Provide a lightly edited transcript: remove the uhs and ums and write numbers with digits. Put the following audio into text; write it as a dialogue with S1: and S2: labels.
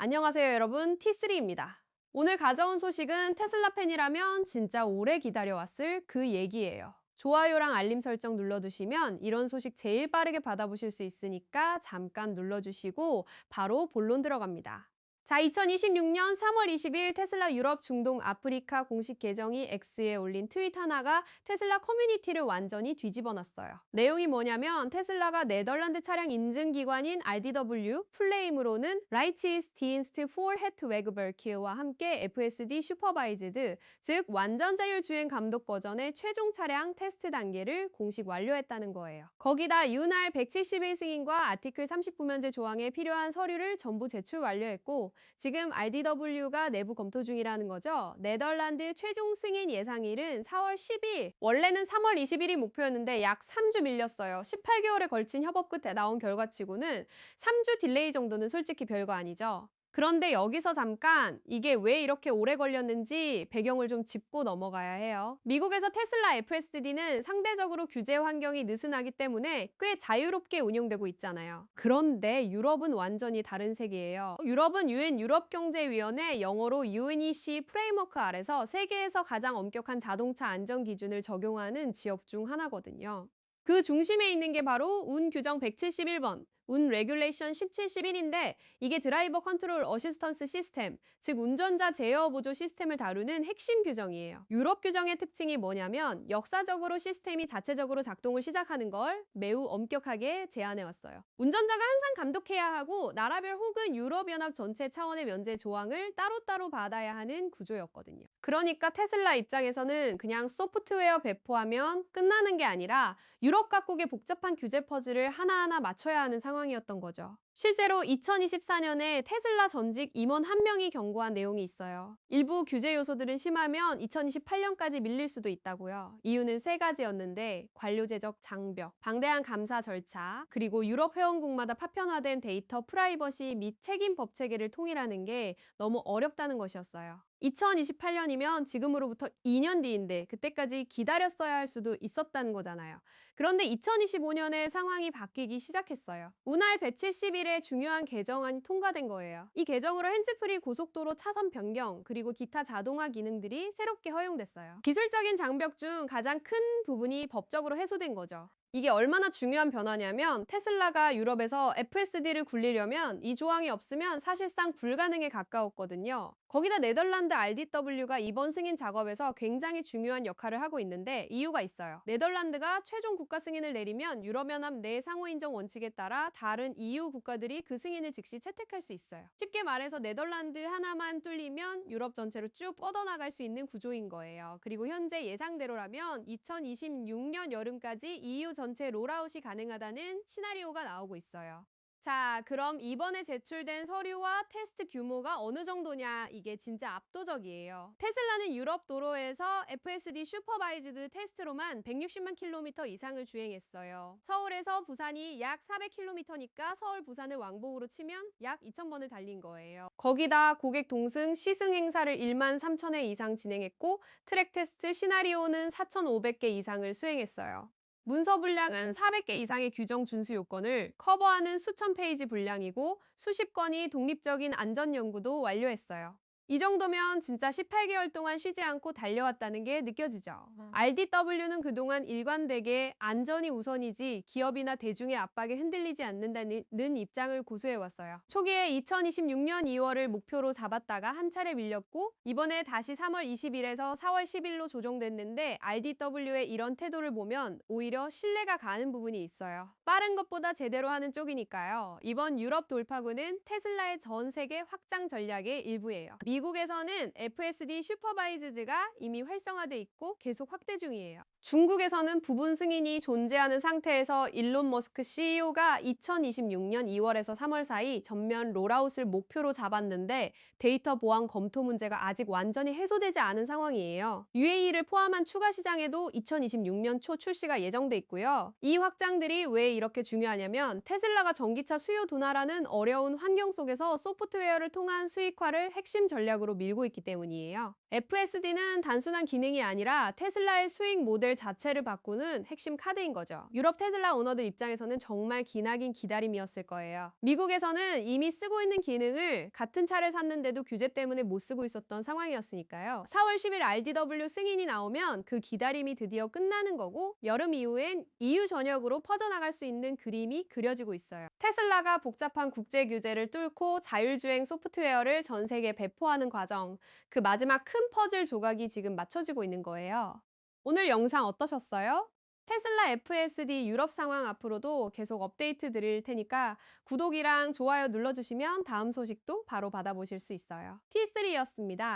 S1: 안녕하세요, 여러분. T3입니다. 오늘 가져온 소식은 테슬라 팬이라면 진짜 오래 기다려왔을 그 얘기예요. 좋아요랑 알림 설정 눌러두시면 이런 소식 제일 빠르게 받아보실 수 있으니까 잠깐 눌러주시고 바로 본론 들어갑니다. 자, 2026년 3월 20일 테슬라 유럽, 중동, 아프리카 공식 계정이 X에 올린 트윗 하나가 테슬라 커뮤니티를 완전히 뒤집어 놨어요. 내용이 뭐냐면 테슬라가 네덜란드 차량 인증기관인 RDW 플레임으로는 Right is Dienst for Hetwerkverkeer와 함께 FSD 슈퍼바이즈드, 즉 완전 자율 주행 감독 버전의 최종 차량 테스트 단계를 공식 완료했다는 거예요. 거기다 윤활 171 승인과 아티클 39면제 조항에 필요한 서류를 전부 제출 완료했고 지금 RDW가 내부 검토 중이라는 거죠. 네덜란드 최종 승인 예상일은 4월 10일. 원래는 3월 20일이 목표였는데 약 3주 밀렸어요. 18개월에 걸친 협업 끝에 나온 결과치고는 3주 딜레이 정도는 솔직히 별거 아니죠. 그런데 여기서 잠깐 이게 왜 이렇게 오래 걸렸는지 배경을 좀 짚고 넘어가야 해요. 미국에서 테슬라 FSD는 상대적으로 규제 환경이 느슨하기 때문에 꽤 자유롭게 운용되고 있잖아요. 그런데 유럽은 완전히 다른 세계예요. 유럽은 유엔 유럽경제위원회, 영어로 UNEC 프레임워크 아래서 세계에서 가장 엄격한 자동차 안전 기준을 적용하는 지역 중 하나거든요. 그 중심에 있는 게 바로 운 규정 171번, 운 레귤레이션 1711인데 이게 드라이버 컨트롤 어시스턴스 시스템, 즉 운전자 제어 보조 시스템을 다루는 핵심 규정이에요. 유럽 규정의 특징이 뭐냐면 역사적으로 시스템이 자체적으로 작동을 시작하는 걸 매우 엄격하게 제한해 왔어요. 운전자가 항상 감독해야 하고 나라별 혹은 유럽연합 전체 차원의 면제 조항을 따로따로 받아야 하는 구조였거든요. 그러니까 테슬라 입장에서는 그냥 소프트웨어 배포하면 끝나는 게 아니라 유럽 각국의 복잡한 규제 퍼즐을 하나하나 맞춰야 하는 상황이었던 거죠. 실제로 2024년에 테슬라 전직 임원 1명이 경고한 내용이 있어요. 일부 규제 요소들은 심하면 2028년까지 밀릴 수도 있다고요. 이유는 세 가지였는데 관료제적 장벽, 방대한 감사 절차, 그리고 유럽 회원국마다 파편화된 데이터 프라이버시 및 책임 법 체계를 통일하는 게 너무 어렵다는 것이었어요. 2028년이면 지금으로부터 2년 뒤인데 그때까지 기다렸어야 할 수도 있었다는 거잖아요. 그런데 2025년에 상황이 바뀌기 시작했어요. 운할 171의 중요한 개정안이 통과된 거예요. 이 개정으로 핸즈프리 고속도로 차선 변경 그리고 기타 자동화 기능들이 새롭게 허용됐어요. 기술적인 장벽 중 가장 큰 부분이 법적으로 해소된 거죠. 이게 얼마나 중요한 변화냐면 테슬라가 유럽에서 FSD를 굴리려면 이 조항이 없으면 사실상 불가능에 가까웠거든요. 거기다 네덜란드 RDW가 이번 승인 작업에서 굉장히 중요한 역할을 하고 있는데 이유가 있어요. 네덜란드가 최종 국가 승인을 내리면 유럽연합 내 상호인정 원칙에 따라 다른 EU 국가들이 그 승인을 즉시 채택할 수 있어요. 쉽게 말해서 네덜란드 하나만 뚫리면 유럽 전체로 쭉 뻗어나갈 수 있는 구조인 거예요. 그리고 현재 예상대로라면 2026년 여름까지 EU 전체 롤아웃이 가능하다는 시나리오가 나오고 있어요. 자, 그럼 이번에 제출된 서류와 테스트 규모가 어느 정도냐, 이게 진짜 압도적이에요. 테슬라는 유럽 도로에서 FSD 슈퍼바이즈드 테스트로만 160만 킬로미터 이상을 주행했어요. 서울에서 부산이 약 400km니까 서울 부산을 왕복으로 치면 약 2,000번을 달린 거예요. 거기다 고객 동승 시승 행사를 1만 3천회 이상 진행했고 트랙 테스트 시나리오는 4,500개 이상을 수행했어요. 문서 분량은 400개 이상의 규정 준수 요건을 커버하는 수천 페이지 분량이고 수십 건의 독립적인 안전 연구도 완료했어요. 이 정도면 진짜 18개월 동안 쉬지 않고 달려왔다는 게 느껴지죠. RDW는 그동안 일관되게 안전이 우선이지 기업이나 대중의 압박에 흔들리지 않는다는 입장을 고수해왔어요. 초기에 2026년 2월을 목표로 잡았다가 한 차례 밀렸고 이번에 다시 3월 20일에서 4월 10일로 조정됐는데 RDW의 이런 태도를 보면 오히려 신뢰가 가는 부분이 있어요. 빠른 것보다 제대로 하는 쪽이니까요. 이번 유럽 돌파구는 테슬라의 전 세계 확장 전략의 일부예요. 미국에서는 FSD 슈퍼바이즈드가 이미 활성화돼 있고 계속 확대 중이에요. 중국에서는 부분 승인이 존재하는 상태에서 일론 머스크 CEO가 2026년 2월에서 3월 사이 전면 롤아웃을 목표로 잡았는데 데이터 보안 검토 문제가 아직 완전히 해소되지 않은 상황이에요. UAE를 포함한 추가 시장에도 2026년 초 출시가 예정돼 있고요. 이 확장들이 왜 이렇게 중요하냐면 테슬라가 전기차 수요 둔화라는 어려운 환경 속에서 소프트웨어를 통한 수익화를 핵심 전략 전략으로 밀고 있기 때문이에요. FSD는 단순한 기능이 아니라 테슬라의 수익 모델 자체를 바꾸는 핵심 카드인 거죠. 유럽 테슬라 오너들 입장에서는 정말 기나긴 기다림이었을 거예요. 미국에서는 이미 쓰고 있는 기능을 같은 차를 샀는데도 규제 때문에 못 쓰고 있었던 상황이었으니까요. 4월 10일 RDW 승인이 나오면 그 기다림이 드디어 끝나는 거고, 여름 이후엔 EU 전역으로 퍼져나갈 수 있는 그림이 그려지고 있어요. 테슬라가 복잡한 국제 규제를 뚫고 자율주행 소프트웨어를 전 세계에 배포하는 과정, 그 마지막 큰 퍼즐 조각이 지금 맞춰지고 있는 거예요. 오늘 영상 어떠셨어요? 테슬라 FSD 유럽 상황 앞으로도 계속 업데이트 드릴 테니까 구독이랑 좋아요 눌러주시면 다음 소식도 바로 받아보실 수 있어요. T3였습니다.